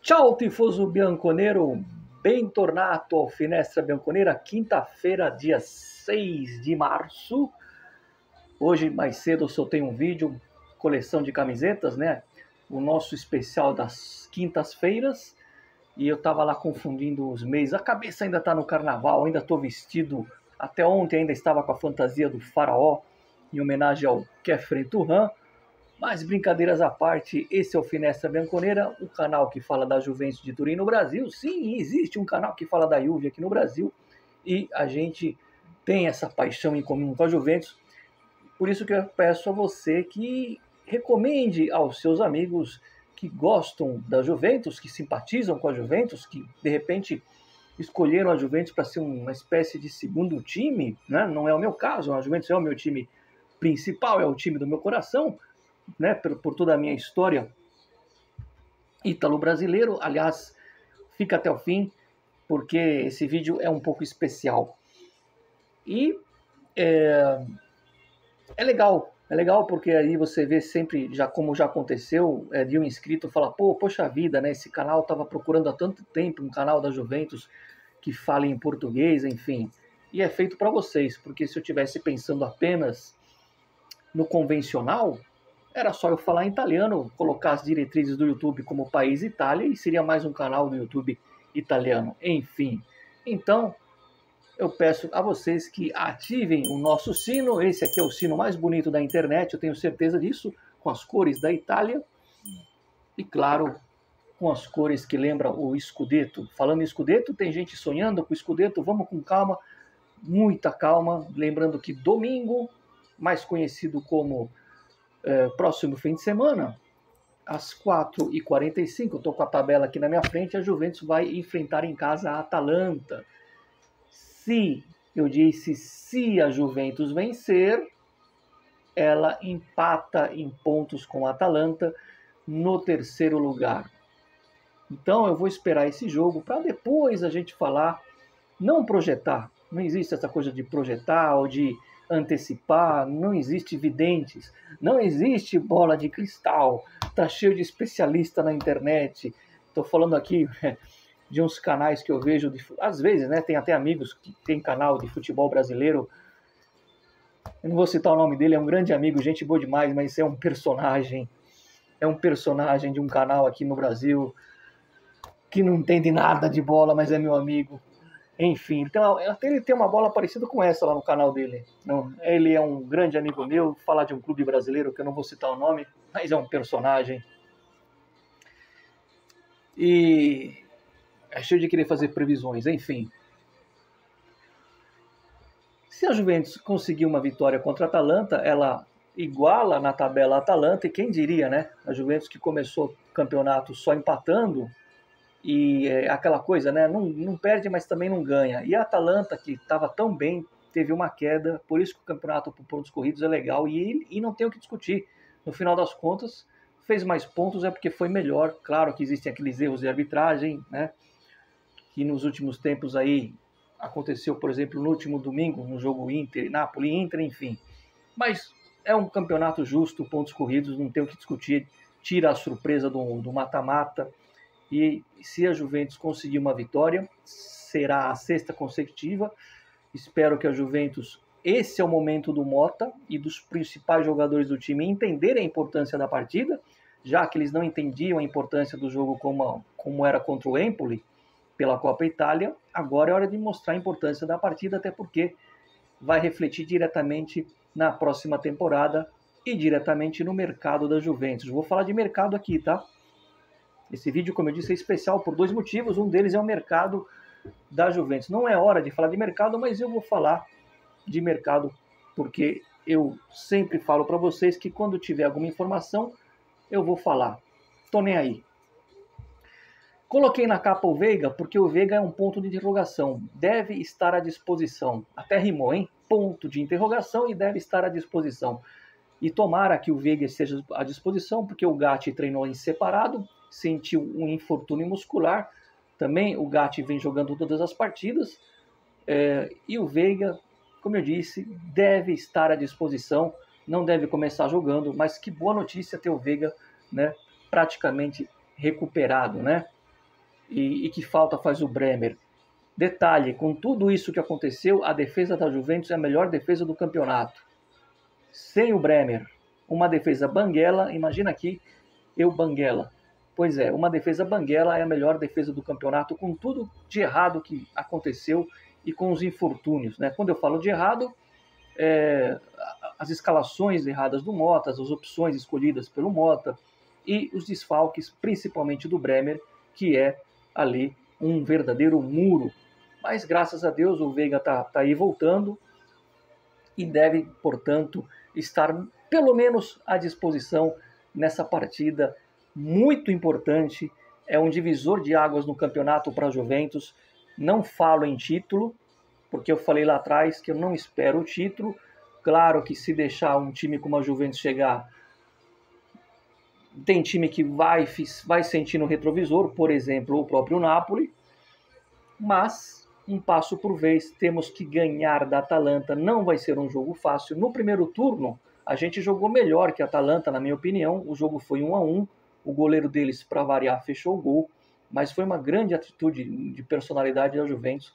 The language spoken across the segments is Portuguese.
Ciao tifoso bianconero, bentornato ao Finestra Bianconera, quinta-feira, dia 6 de março. Hoje, mais cedo, eu soltei um vídeo, coleção de camisetas, né? O nosso especial das quintas-feiras. E eu tava lá confundindo os meses. A cabeça ainda tá no carnaval, ainda tô vestido. Até ontem ainda estava com a fantasia do faraó, em homenagem ao Kefren Turan. Mas brincadeiras à parte, esse é o Finestra Bianconera, o canal que fala da Juventus de Turim no Brasil. Sim, existe um canal que fala da Juve aqui no Brasil e a gente tem essa paixão em comum com a Juventus. Por isso que eu peço a você que recomende aos seus amigos que gostam da Juventus, que simpatizam com a Juventus, que de repente escolheram a Juventus para ser uma espécie de segundo time, né? Não é o meu caso, a Juventus é o meu time principal, é o time do meu coração, né, por toda a minha história ítalo-brasileiro. Aliás, fica até o fim, porque esse vídeo é um pouco especial. E é legal porque aí você vê sempre, já como já aconteceu, de um inscrito falar, poxa vida, né, esse canal estava procurando há tanto tempo um canal da Juventus que fala em português, enfim. E é feito para vocês, porque se eu estivesse pensando apenas no convencional, era só eu falar em italiano, colocar as diretrizes do YouTube como país Itália e seria mais um canal do YouTube italiano. Enfim, então eu peço a vocês que ativem o nosso sino. Esse aqui é o sino mais bonito da internet, eu tenho certeza disso, com as cores da Itália e, claro, com as cores que lembram o Scudetto. Falando em Scudetto, tem gente sonhando com o Scudetto, vamos com calma, muita calma, lembrando que domingo, mais conhecido como próximo fim de semana, às 4h45, eu estou com a tabela aqui na minha frente, a Juventus vai enfrentar em casa a Atalanta. Se a Juventus vencer, ela empata em pontos com a Atalanta no terceiro lugar. Então eu vou esperar esse jogo para depois a gente falar, não projetar. Não existe essa coisa de projetar ou de antecipar, não existe videntes, não existe bola de cristal, tá cheio de especialista na internet. Estou falando aqui de uns canais que eu vejo, às vezes, né, tem até amigos que tem canal de futebol brasileiro, eu não vou citar o nome dele, é um grande amigo, gente boa demais, mas é um personagem de um canal aqui no Brasil, que não entende nada de bola, mas é meu amigo. Enfim, então, até ele tem uma bola parecida com essa lá no canal dele. Ele é um grande amigo meu, falar de um clube brasileiro, que eu não vou citar o nome, mas é um personagem. E é cheio de querer fazer previsões, enfim. Se a Juventus conseguir uma vitória contra a Atalanta, ela iguala na tabela a Atalanta, e quem diria, né? A Juventus que começou o campeonato só empatando, e aquela coisa, né? Não perde, mas também não ganha. E a Atalanta, que estava tão bem, teve uma queda. Por isso que o campeonato por pontos corridos é legal. E não tem o que discutir. No final das contas, fez mais pontos é porque foi melhor. Claro que existem aqueles erros de arbitragem, né? Que nos últimos tempos aí aconteceu, por exemplo, no último domingo, no jogo Inter, Napoli, Inter, enfim. Mas é um campeonato justo, pontos corridos, não tem o que discutir. Tira a surpresa do mata-mata. E se a Juventus conseguir uma vitória, será a sexta consecutiva. Espero que a Juventus, esse é o momento do Motta e dos principais jogadores do time entenderem a importância da partida, já que eles não entendiam a importância do jogo como era contra o Empoli, pela Copa Itália. Agora é hora de mostrar a importância da partida, até porque vai refletir diretamente na próxima temporada e diretamente no mercado da Juventus. Vou falar de mercado aqui, tá? Esse vídeo, como eu disse, é especial por dois motivos. Um deles é o mercado da Juventus. Não é hora de falar de mercado, mas eu vou falar de mercado porque eu sempre falo para vocês que quando tiver alguma informação, eu vou falar. Tô nem aí. Coloquei na capa o Veiga porque o Veiga é um ponto de interrogação. Deve estar à disposição. Até rimou, hein? Ponto de interrogação e deve estar à disposição. E tomara que o Veiga esteja à disposição, porque o Gatti treinou em separado, sentiu um infortúnio muscular. Também o Gatti vem jogando todas as partidas. E o Veiga, como eu disse, deve estar à disposição. Não deve começar jogando, mas que boa notícia ter o Veiga, né, praticamente recuperado, né? e que falta faz o Bremer. Detalhe, com tudo isso que aconteceu, a defesa da Juventus é a melhor defesa do campeonato. Sem o Bremer, uma defesa banguela, imagina aqui, eu banguela. Pois é, uma defesa banguela é a melhor defesa do campeonato, com tudo de errado que aconteceu e com os infortúnios. Né? Quando eu falo de errado, as escalações erradas do Mota, as opções escolhidas pelo Mota e os desfalques, principalmente do Bremer, que é ali um verdadeiro muro. Mas graças a Deus o Veiga tá aí voltando e deve, portanto, estar pelo menos à disposição nessa partida muito importante. É um divisor de águas no campeonato para a Juventus. Não falo em título, porque eu falei lá atrás que eu não espero o título. Claro que se deixar um time como a Juventus chegar, tem time que vai sentir no retrovisor, por exemplo, o próprio Napoli, mas um passo por vez, temos que ganhar da Atalanta, não vai ser um jogo fácil. No primeiro turno, a gente jogou melhor que a Atalanta, na minha opinião, o jogo foi 1-1, o goleiro deles, para variar, fechou o gol, mas foi uma grande atitude de personalidade da Juventus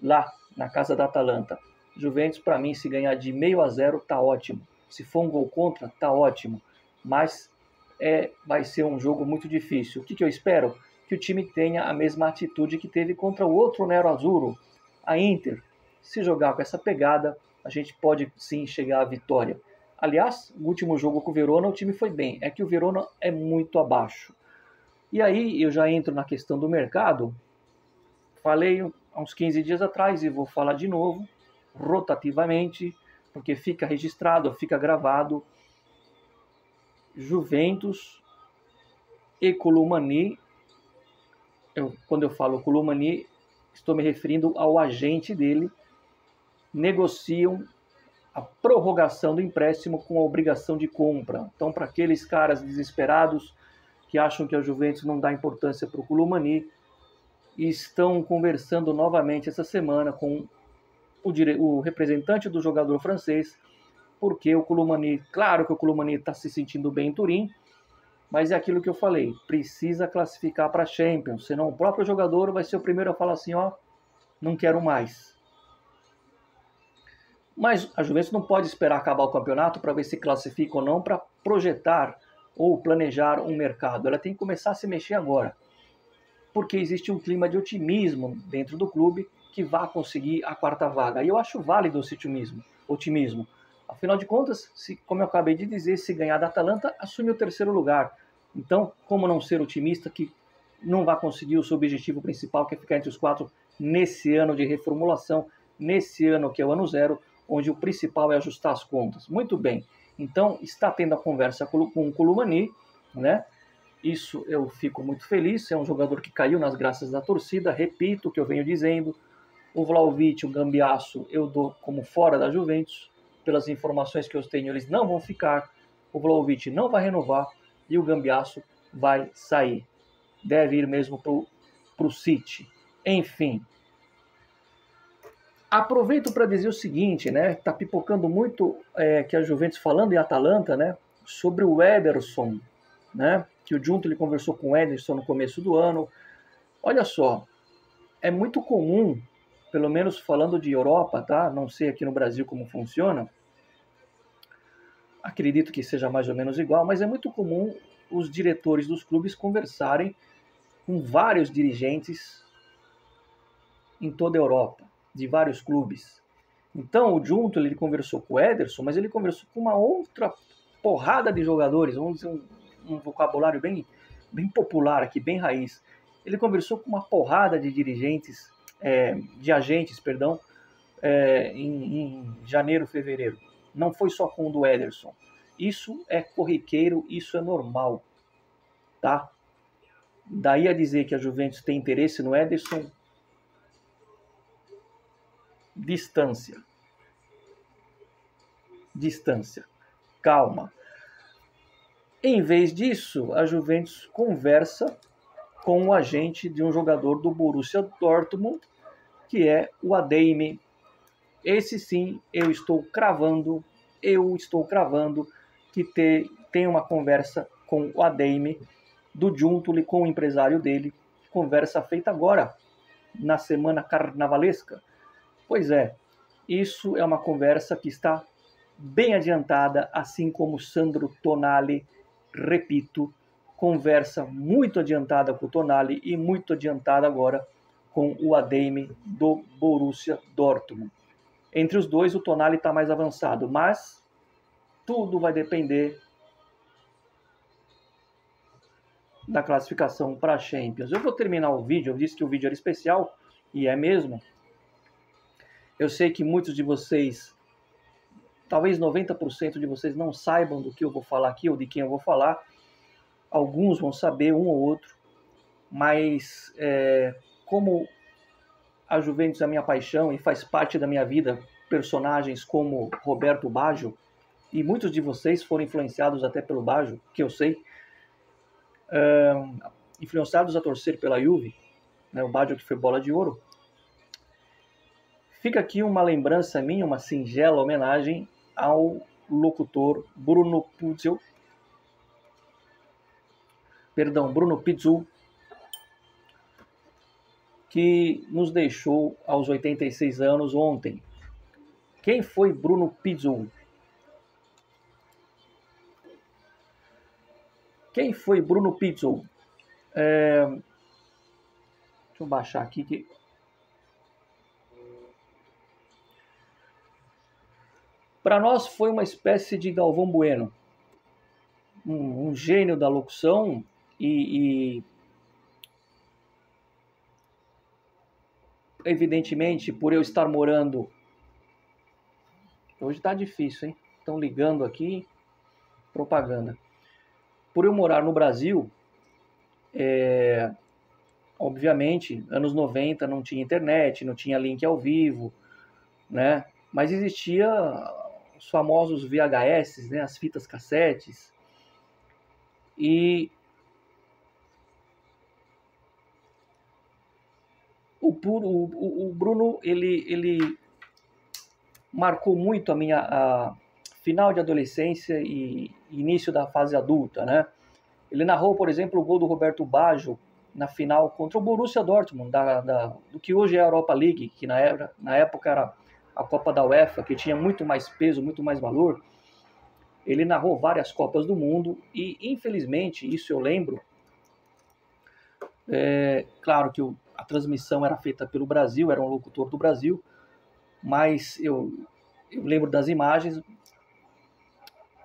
lá na casa da Atalanta. Juventus, para mim, se ganhar de 0-0, tá ótimo. Se for um gol contra, tá ótimo. Mas vai ser um jogo muito difícil. O que eu espero? Que o time tenha a mesma atitude que teve contra o outro Nero Azzurro, a Inter. Se jogar com essa pegada, a gente pode sim chegar à vitória. Aliás, no último jogo com o Verona, o time foi bem. É que o Verona é muito abaixo. E aí eu já entro na questão do mercado. Falei há uns 15 dias atrás e vou falar de novo, rotativamente, porque fica registrado, fica gravado. Juventus e Koulibaly. Quando eu falo Koulibaly, estou me referindo ao agente dele, negociam a prorrogação do empréstimo com a obrigação de compra. Então, para aqueles caras desesperados que acham que a Juventus não dá importância para o Koulibaly, estão conversando novamente essa semana com o representante do jogador francês, porque o Koulibaly, claro que o Koulibaly está se sentindo bem em Turim, mas é aquilo que eu falei, precisa classificar para a Champions, senão o próprio jogador vai ser o primeiro a falar assim, não quero mais. Mas a Juventus não pode esperar acabar o campeonato para ver se classifica ou não, para projetar ou planejar um mercado. Ela tem que começar a se mexer agora, porque existe um clima de otimismo dentro do clube que vai conseguir a quarta vaga. E eu acho válido esse otimismo. Afinal de contas, como eu acabei de dizer, se ganhar da Atalanta, assume o terceiro lugar. Então, como não ser otimista que não vai conseguir o seu objetivo principal, que é ficar entre os 4 nesse ano de reformulação, nesse ano que é o ano zero, onde o principal é ajustar as contas. Muito bem. Então, está tendo a conversa com o Koulibaly, né? Isso eu fico muito feliz. É um jogador que caiu nas graças da torcida. Repito o que eu venho dizendo. O Vlahovic, o Gambiasso, eu dou como fora da Juventus. Pelas informações que eu tenho, eles não vão ficar. O Vlahovic não vai renovar e o Gambiasso vai sair. Deve ir mesmo para o City. Enfim. Aproveito para dizer o seguinte, né? Tá pipocando muito que a Juventus falando em Atalanta, né? Sobre o Ederson, né? Que o Junto ele conversou com o Ederson no começo do ano. Olha só, é muito comum, pelo menos falando de Europa, tá? Não sei aqui no Brasil como funciona. Acredito que seja mais ou menos igual, mas é muito comum os diretores dos clubes conversarem com vários dirigentes em toda a Europa, de vários clubes. Então, o Junto ele conversou com o Ederson, mas ele conversou com uma outra porrada de jogadores, vamos dizer um vocabulário bem popular aqui, bem raiz. Ele conversou com uma porrada de dirigentes, de agentes, perdão, em janeiro, fevereiro. Não foi só com o do Ederson. Isso é corriqueiro, isso é normal, tá? Daí a dizer que a Juventus tem interesse no Ederson, distância. Calma. Em vez disso, a Juventus conversa com o agente de um jogador do Borussia Dortmund, que é o Adeyemi. Esse sim, eu estou cravando que tem uma conversa com o Adeyemi do Giuntoli, com o empresário dele, conversa feita agora, na semana carnavalesca. Pois é, isso é uma conversa que está bem adiantada, assim como Sandro Tonali, repito, conversa muito adiantada com o Tonali e muito adiantada agora com o Adeyemi do Borussia Dortmund. Entre os dois, o Tonali está mais avançado, mas tudo vai depender da classificação para a Champions. Eu vou terminar o vídeo, eu disse que o vídeo era especial, e é mesmo. Eu sei que muitos de vocês, talvez 90% de vocês não saibam do que eu vou falar aqui ou de quem eu vou falar. Alguns vão saber, um ou outro, mas como a Juventus é a minha paixão e faz parte da minha vida, personagens como Roberto Baggio, e muitos de vocês foram influenciados até pelo Baggio, que eu sei, influenciados a torcer pela Juve, né, o Baggio que foi bola de ouro. Fica aqui uma lembrança minha, uma singela homenagem ao locutor Bruno Pizzul, que nos deixou aos 86 anos ontem. Quem foi Bruno Pizzul? Quem foi Bruno Pizzul? Deixa eu baixar aqui que... Para nós foi uma espécie de Galvão Bueno, um gênio da locução e evidentemente por eu estar morando... Hoje está difícil, hein? Estão ligando aqui, propaganda. Por eu morar no Brasil, obviamente, anos 90 não tinha internet, não tinha link ao vivo, né? Mas existia os famosos VHS, né? As fitas cassetes. E o Bruno, ele marcou muito a minha final de adolescência e início da fase adulta, né? Ele narrou, por exemplo, o gol do Roberto Baggio na final contra o Borussia Dortmund, do que hoje é a Europa League, que na época era a Copa da UEFA, que tinha muito mais peso, muito mais valor. Ele narrou várias Copas do Mundo e, infelizmente, isso eu lembro, claro que a transmissão era feita pelo Brasil, era um locutor do Brasil, mas eu lembro das imagens,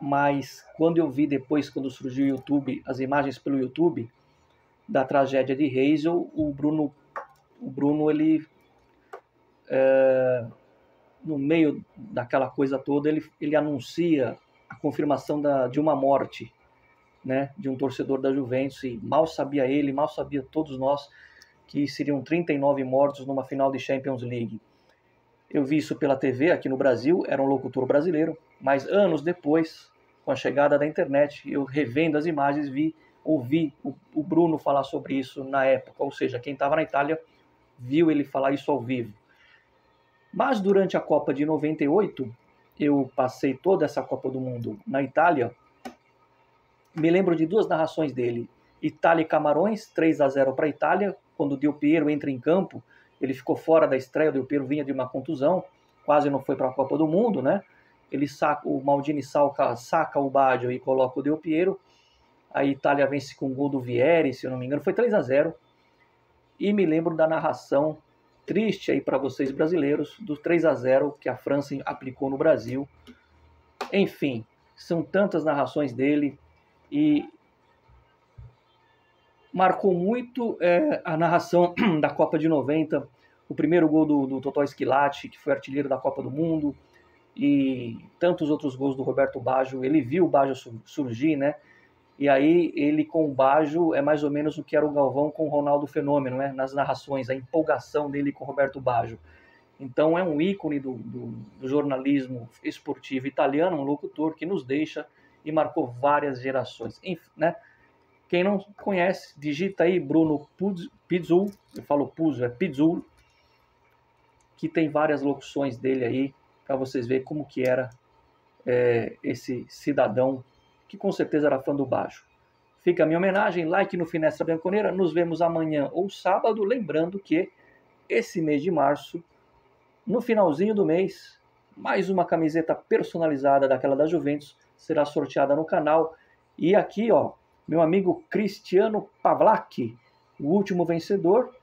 mas quando eu vi depois, quando surgiu o YouTube, as imagens pelo YouTube da tragédia de Heysel, o Bruno ele no meio daquela coisa toda, ele anuncia a confirmação de uma morte, né, de um torcedor da Juventus, e mal sabia ele, mal sabia todos nós, que seriam 39 mortos numa final de Champions League. Eu vi isso pela TV aqui no Brasil, era um locutor brasileiro, mas anos depois, com a chegada da internet, eu revendo as imagens, ouvi o Bruno falar sobre isso na época, ou seja, quem estava na Itália viu ele falar isso ao vivo. Mas durante a Copa de 98, eu passei toda essa Copa do Mundo na Itália, me lembro de duas narrações dele, Itália e Camarões, 3-0 para a Itália, quando o Del Piero entra em campo, ele ficou fora da estreia, o Del Piero vinha de uma contusão, quase não foi para a Copa do Mundo, né? O Maldini saca o Baggio e coloca o Del Piero, a Itália vence com o gol do Vieri, se eu não me engano, foi 3-0, e me lembro da narração triste aí para vocês brasileiros, do 3-0 que a França aplicou no Brasil. Enfim, são tantas narrações dele, e marcou muito a narração da Copa de 90, o primeiro gol do Totò Schillaci, que foi artilheiro da Copa do Mundo, e tantos outros gols do Roberto Baggio. Ele viu o Baggio surgir, né? E aí ele com o Baggio é mais ou menos o que era o Galvão com o Ronaldo Fenômeno, né? Nas narrações, a empolgação dele com o Roberto Baggio. Então é um ícone do jornalismo esportivo italiano, um locutor que nos deixa e marcou várias gerações. Enfim, né? Quem não conhece, digita aí Bruno Pizzul, eu falo Puzzo, é Pizzul, que tem várias locuções dele aí, para vocês verem como que era esse cidadão, que com certeza era fã do Baggio. Fica a minha homenagem, like no Finestra Bianconeira. Nos vemos amanhã ou sábado. Lembrando que esse mês de março, no finalzinho do mês, mais uma camiseta personalizada daquela da Juventus será sorteada no canal. E aqui, ó, meu amigo Cristiano Pavlak, o último vencedor,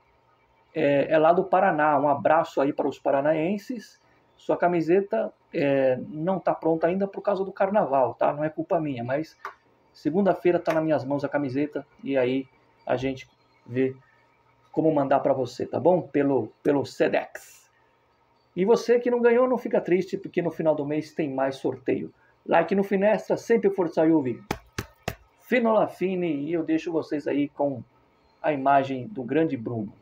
é lá do Paraná. Um abraço aí para os paranaenses. Sua camiseta não está pronta ainda por causa do carnaval, tá? Não é culpa minha, mas segunda-feira está nas minhas mãos a camiseta e aí a gente vê como mandar para você, tá bom? Pelo Sedex. E você que não ganhou, não fica triste, porque no final do mês tem mais sorteio. Like no Finestra, sempre Forza Juve. Fino alla fine, e eu deixo vocês aí com a imagem do grande Bruno.